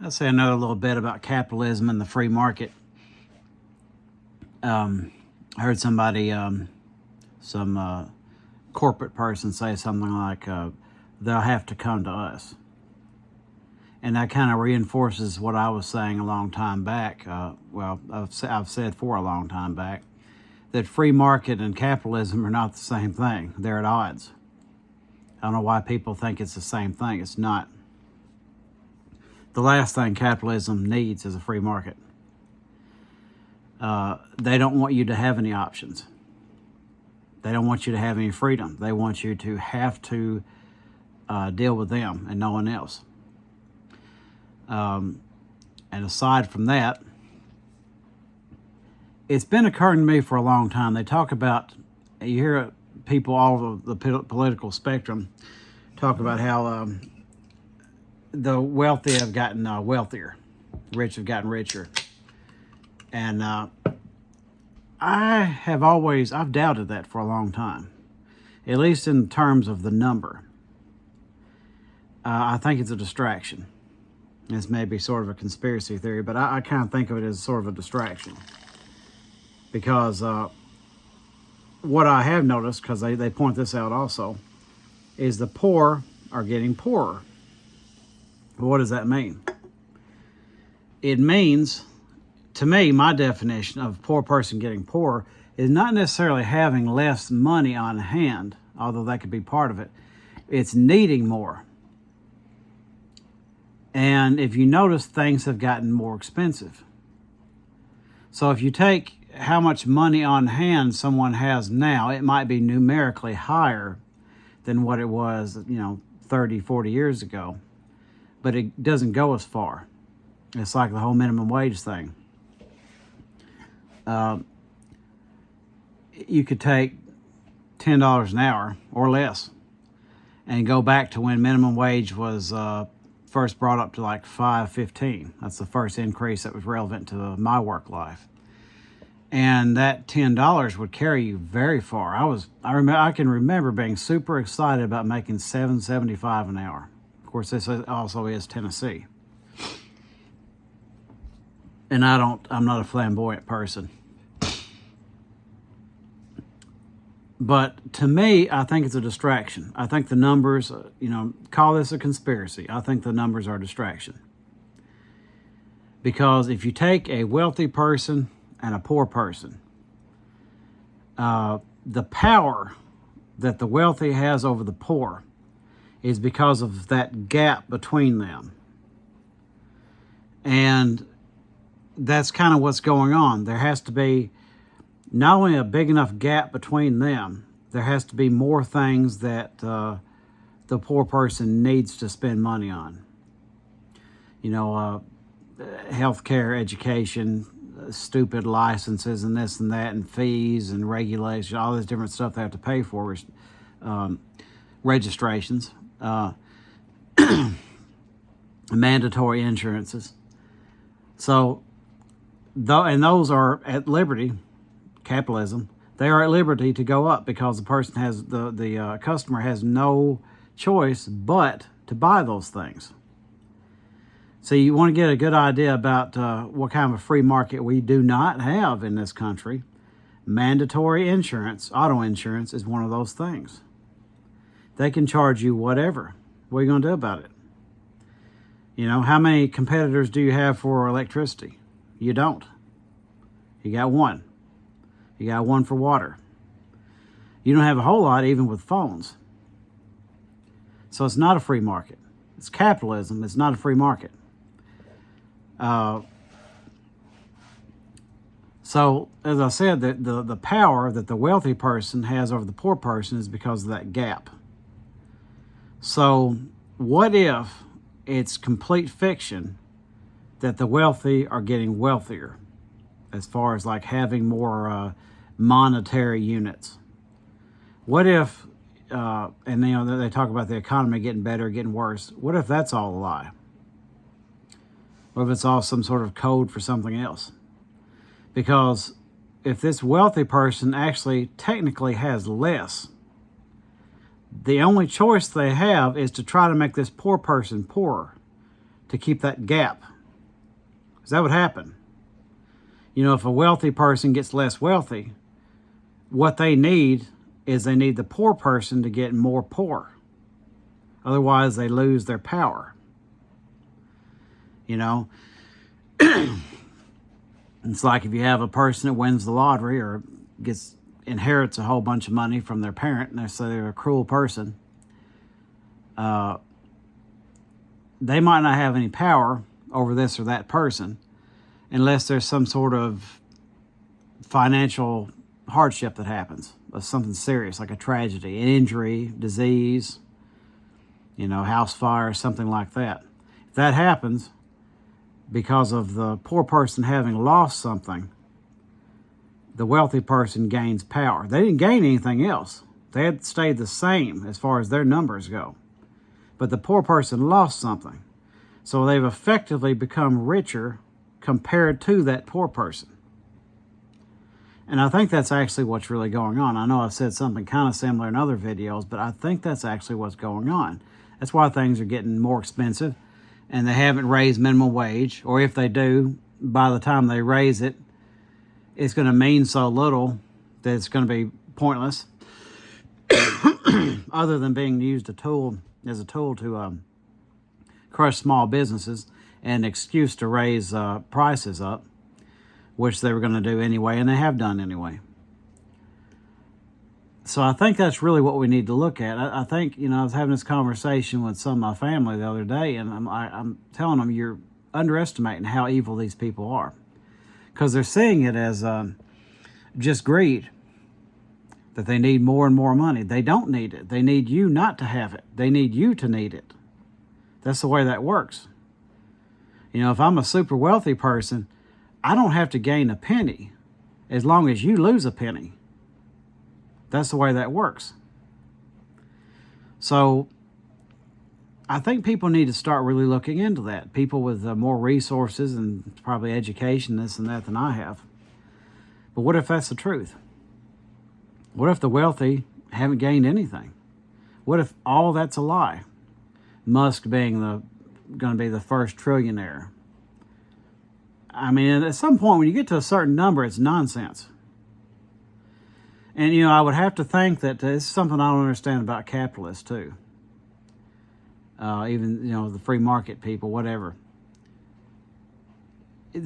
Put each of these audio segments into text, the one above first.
I'll say I know a little bit about capitalism and the free market. I heard somebody, some corporate person say something like, they'll have to come to us. And that kind of reinforces what I was saying a long time back. I've said for a long time back that free market and capitalism are not the same thing. They're at odds. I don't know why people think it's the same thing. It's not. The last thing capitalism needs is a free market. They don't want you to have any options. They don't want you to have any freedom. They want you to have to deal with them and no one else. And aside from that, it's been occurring to me for a long time. They talk about, you hear people all over the political spectrum talk about how the wealthy have gotten wealthier, rich have gotten richer. And I've doubted that for a long time, at least in terms of the number. I think it's a distraction. This may be sort of a conspiracy theory, but I kind of think of it as sort of a distraction. Because what I have noticed, because they point this out also, is the poor are getting poorer. What does that mean? It means, to me, my definition of poor person getting poorer is not necessarily having less money on hand, although that could be part of it. It's needing more. And if you notice, things have gotten more expensive. So if you take how much money on hand someone has now, it might be numerically higher than what it was, 30, 40 years ago. But it doesn't go as far. It's like the whole minimum wage thing. You could take $10 an hour or less and go back to when minimum wage was first brought up to like $5.15. That's the first increase that was relevant to my work life. And that $10 would carry you very far. I can remember being super excited about making $7.75 an hour. Of course, this also is Tennessee. And I'm not a flamboyant person. But to me, I think it's a distraction. I think the numbers, call this a conspiracy. I think the numbers are a distraction. Because if you take a wealthy person and a poor person, the power that the wealthy has over the poor is because of that gap between them. And that's kind of what's going on. There has to be not only a big enough gap between them, there has to be more things that the poor person needs to spend money on. Healthcare, education, stupid licenses and this and that and fees and regulation, all this different stuff they have to pay for, registrations, mandatory insurances. So, and those are at liberty, capitalism, they are at liberty to go up because the person has, the customer has no choice but to buy those things. So you want to get a good idea about what kind of a free market we do not have in this country. Mandatory insurance, auto insurance, is one of those things. They can charge you whatever. What are you going to do about it? How many competitors do you have for electricity? You don't. You got one. You got one for water. You don't have a whole lot even with phones. So it's not a free market. It's capitalism. It's not a free market. So, as I said, the power that the wealthy person has over the poor person is because of that gap. So, what if it's complete fiction that the wealthy are getting wealthier as far as like having more monetary units? What if, and they talk about the economy getting better, getting worse. What if that's all a lie? What if it's all some sort of code for something else? Because if this wealthy person actually technically has less, the only choice they have is to try to make this poor person poorer, to keep that gap. Because that would happen. You know, if a wealthy person gets less wealthy, what they need is they need the poor person to get more poor. Otherwise, they lose their power. You know, it's like if you have a person that wins the lottery or inherits a whole bunch of money from their parent, and they say they're a cruel person. They might not have any power over this or that person unless there's some sort of financial hardship that happens, or something serious like a tragedy, an injury, disease, you know, house fire, something like that. If that happens because of the poor person having lost something, the wealthy person gains power. They didn't gain anything else. They had stayed the same as far as their numbers go. But the poor person lost something. So they've effectively become richer compared to that poor person. And I think that's actually what's really going on. I know I've said something kind of similar in other videos, but I think that's actually what's going on. That's why things are getting more expensive, and they haven't raised minimum wage, or if they do, by the time they raise it, it's going to mean so little that it's going to be pointless, other than being used as a tool to crush small businesses and an excuse to raise prices up, which they were going to do anyway, and they have done anyway. So I think that's really what we need to look at. I think, you know, I was having this conversation with some of my family the other day, and I'm telling them, you're underestimating how evil these people are. Because they're seeing it as just greed, that they need more and more money. They don't need it. They need you not to have it. They need you to need it. That's the way that works. You know, if I'm a super wealthy person, I don't have to gain a penny as long as you lose a penny. That's the way that works. So I think people need to start really looking into that. People with more resources and probably education, this and that, than I have. But what if that's the truth? What if the wealthy haven't gained anything? What if all that's a lie? Musk being going to be the first trillionaire. I mean, at some point when you get to a certain number, it's nonsense. And, you know, I would have to think that this is something I don't understand about capitalists, too. Even, you know, the free market people, whatever.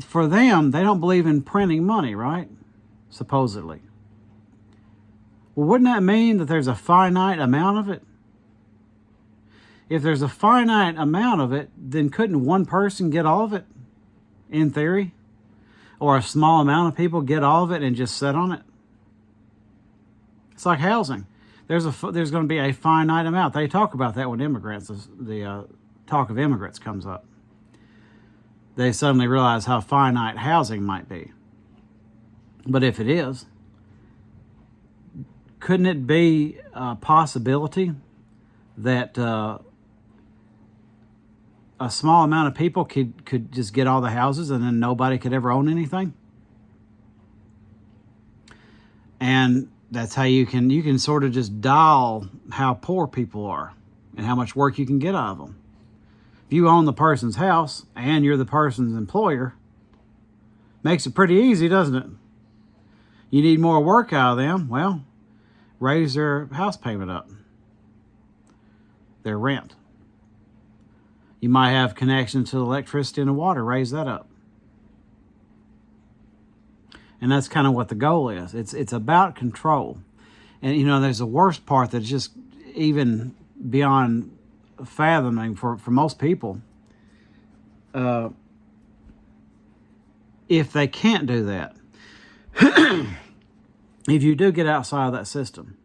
For them, they don't believe in printing money, right? Supposedly. Well, wouldn't that mean that there's a finite amount of it? If there's a finite amount of it, then couldn't one person get all of it, in theory? Or a small amount of people get all of it and just sit on it? It's like housing. There's going to be a finite amount. They talk about that when immigrants, the talk of immigrants comes up. They suddenly realize how finite housing might be. But if it is, couldn't it be a possibility that a small amount of people could just get all the houses and then nobody could ever own anything? And that's how you can sort of just dial how poor people are and how much work you can get out of them. If you own the person's house and you're the person's employer, makes it pretty easy, doesn't it? You need more work out of them, well, raise their house payment up, their rent. You might have connection to electricity and the water, raise that up. And that's kind of what the goal is. It's about control. And, you know, there's the worst part that's just even beyond fathoming for most people. If they can't do that, if you do get outside of that system,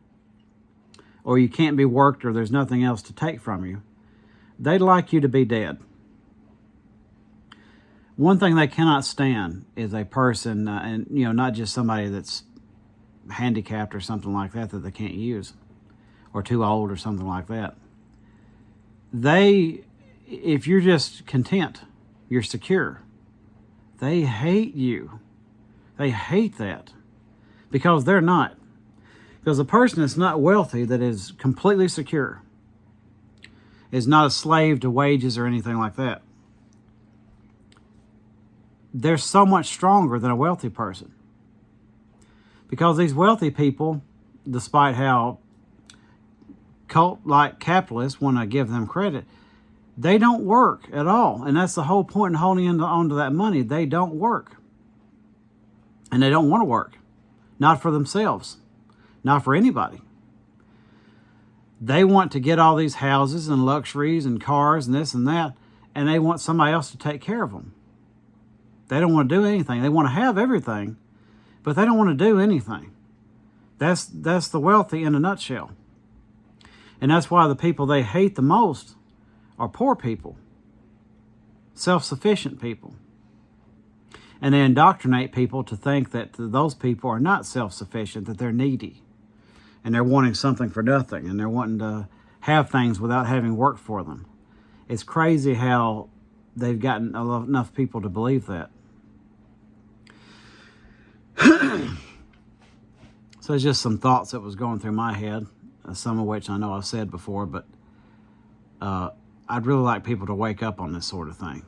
or you can't be worked, or there's nothing else to take from you, they'd like you to be dead. One thing they cannot stand is a person, and, you know, not just somebody that's handicapped or something like that they can't use, or too old or something like that. If you're just content, you're secure, they hate you. They hate that because they're not. Because a person that's not wealthy, that is completely secure, is not a slave to wages or anything like that. they're so much stronger than a wealthy person. Because these wealthy people, despite how cult-like capitalists, when I give them credit, they don't work at all. And that's the whole point in holding on to that money. They don't work. And they don't want to work. Not for themselves. Not for anybody. They want to get all these houses and luxuries and cars and this and that, and they want somebody else to take care of them. They don't want to do anything. They want to have everything, but they don't want to do anything. That's the wealthy in a nutshell. And that's why the people they hate the most are poor people, self-sufficient people. And they indoctrinate people to think that those people are not self-sufficient, that they're needy. And they're wanting something for nothing. And they're wanting to have things without having worked for them. It's crazy how they've gotten enough people to believe that. So it's just some thoughts that was going through my head. Some of which I know I've said before. But I'd really like people to wake up on this sort of thing.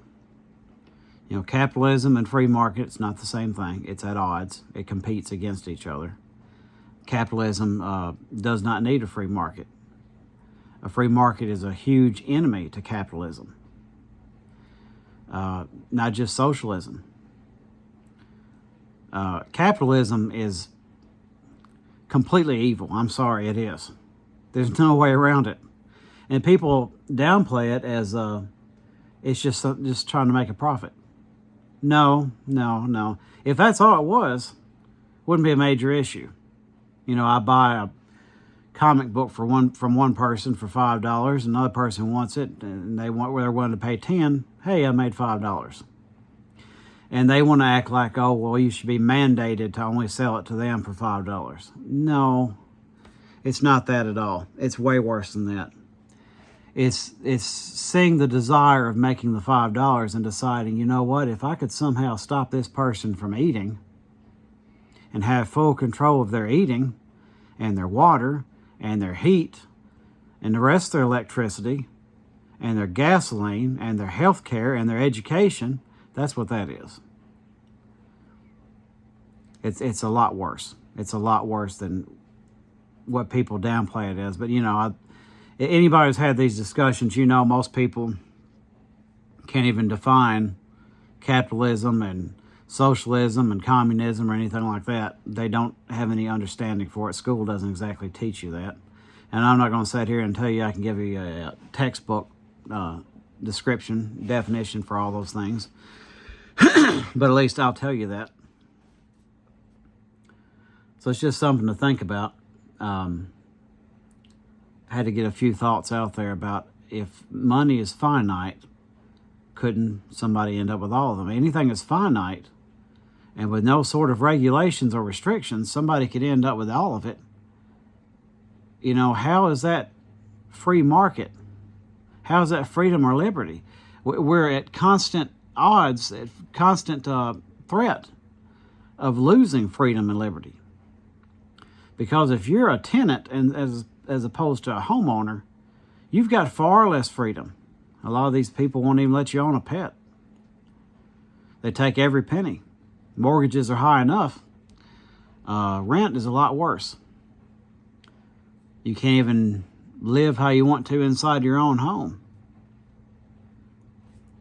You know, capitalism and free market, it's not the same thing. It's at odds. It competes against each other. Capitalism does not need a free market. A free market is a huge enemy to capitalism. Not just socialism. Capitalism is completely evil. I'm sorry, it is. There's no way around it. And people downplay it as it's just trying to make a profit. No. If that's all it was, wouldn't be a major issue. You know, I buy a comic book from one person for $5, another person wants it, and they're willing to pay $10. Hey, I made $5. And they want to act like, oh, well, you should be mandated to only sell it to them for $5. No, it's not that at all. It's way worse than that. It's seeing the desire of making the $5 and deciding, you know what, if I could somehow stop this person from eating and have full control of their eating and their water and their heat and the rest of their electricity and their gasoline and their health care and their education, that's what that is. It's a lot worse. It's a lot worse than what people downplay it as. But, you know, anybody who's had these discussions, you know, most people can't even define capitalism and socialism and communism or anything like that. They don't have any understanding for it. School doesn't exactly teach you that. And I'm not going to sit here and tell you I can give you a textbook description, definition for all those things. But at least I'll tell you that. So it's just something to think about. I had to get a few thoughts out there about if money is finite, couldn't somebody end up with all of them? Anything that's finite and with no sort of regulations or restrictions, somebody could end up with all of it. You know, how is that free market? How is that freedom or liberty? We're at constant odds, at constant threat of losing freedom and liberty. Because if you're a tenant and as opposed to a homeowner, you've got far less freedom. A lot of these people won't even let you own a pet. They take every penny. Mortgages are high enough. Rent is a lot worse. You can't even live how you want to inside your own home.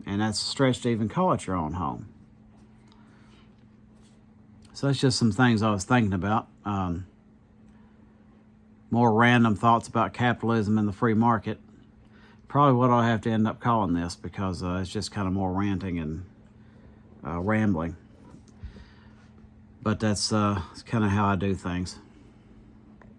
And that's a stretch to even call it your own home. So that's just some things I was thinking about. More random thoughts about capitalism and the free market. Probably what I'll have to end up calling this because it's just kind of more ranting and rambling. But that's kind of how I do things.